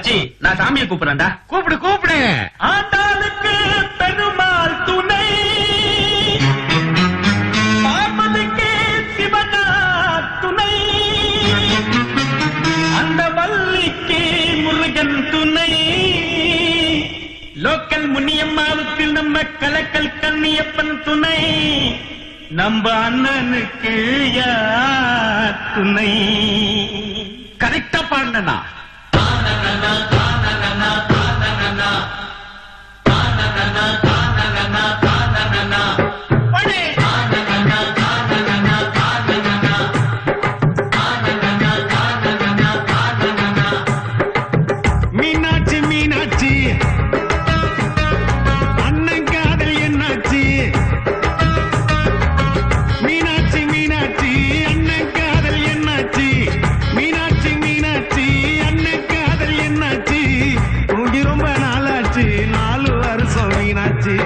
மச்சி நான் சாமியை கூப்பிடுறேன்டா. கூப்பிடு கூப்பிடு. ஆண்டாளுக்கு பெருமாள் துணை, பார்வதிக்கு சிவனா துணை, அந்த வள்ளிக்கு முருகன் துணை, லோக்கல் முனியம்மாவுக்கு நம்ம கலக்கல் கண்ணியப்பன் துணை, நம்ம அண்ணனுக்கு யார் துணை? கரெக்டா பாடுனா மீனாட்சி மீனாட்சி அண்ணன் காதல் என்னாச்சு? மீனாட்சி மீனாட்சி அண்ணன் காதல் என்னாச்சு? மீனாட்சி மீனாட்சி அண்ணன் காதல் என்னாச்சு? தூங்கி ரொம்ப நாளாச்சு, 4 வருஷம் மீனாட்சி.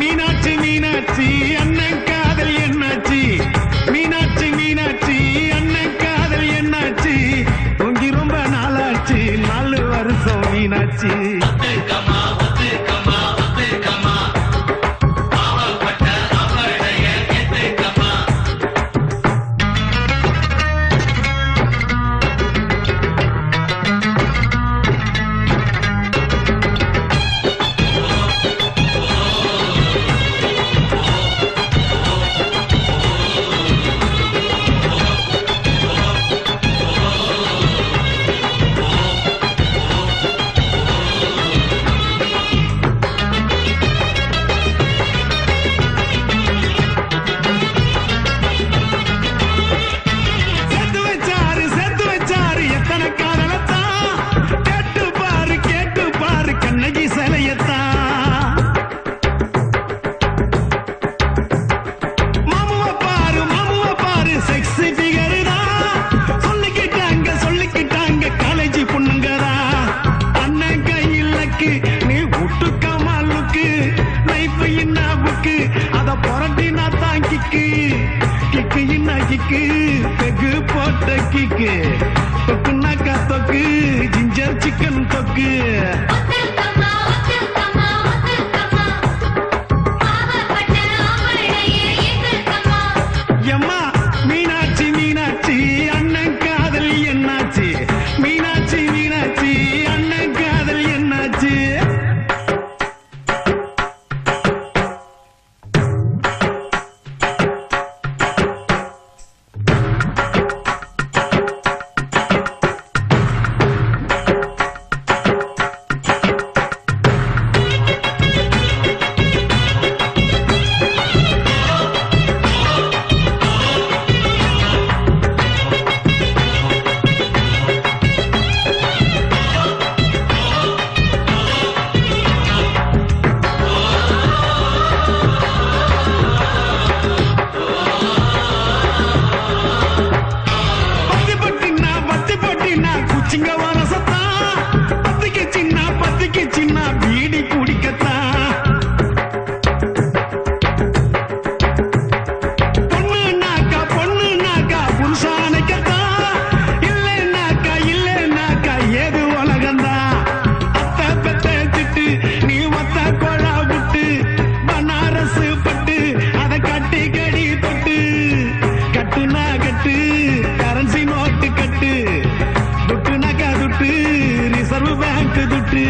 மீனாட்சி மீனாட்சி அண்ணன் காதல் என்னாச்சு? மீனாட்சி மீனாட்சி அண்ணன் காதல் என்னாச்சு? தூங்கி ரொம்ப நாளாச்சு, 4 வருஷம் மீனாட்சி. சேர்த்து வச்சாரு எத்தனை காதலத்தான், கேட்டு பாரு கண்ணகி சிலையத்தான். மாமுவ பாரு செக்ஸி ஃபிகர் தான், சொல்லிக்கிட்டாங்க காலேஜ் பொண்ணுங்கதான். அண்ணன் கையிலக்கு நீ விட்டுக்கமா லுக்கு, லைஃப் என்ன புக்கு, அத புரட்டினா தான் கிக்கு என்ன கிக்கு, பெகு போட்ட கிக்கு, தொக்குனாக்கா தொக்கு, ஜிஞ்சர் சிக்கன் தொக்கு. எம்மா மீனாட்சி மீனாட்சி அண்ணன் காதல் என்னாச்சு? மீனாட்சி மீனாட்சி அண்ணன் காதல் என்னாச்சு? பத்தி பட்டினா குச்சிங்க வரசத்தான், பத்திக்கு சின்ன பீடி குடிக்கத்தான். பொண்ணுனாக்கா புருஷானைக்கத்தான், இல்லைனாக்கா ஏது உலகந்தான். அத்தை பெத்த திட்டு நீ ஒத்த கொழா விட்டு, பனாரசு பட்டு அதை கட்டி கடி தொட்டு, கட்டுனா கட்டு கரன்சி நோட்டு கட்டு, துட்டுனாக்கா துட்டு ரிசர்வ் பேங்க் துட்டு.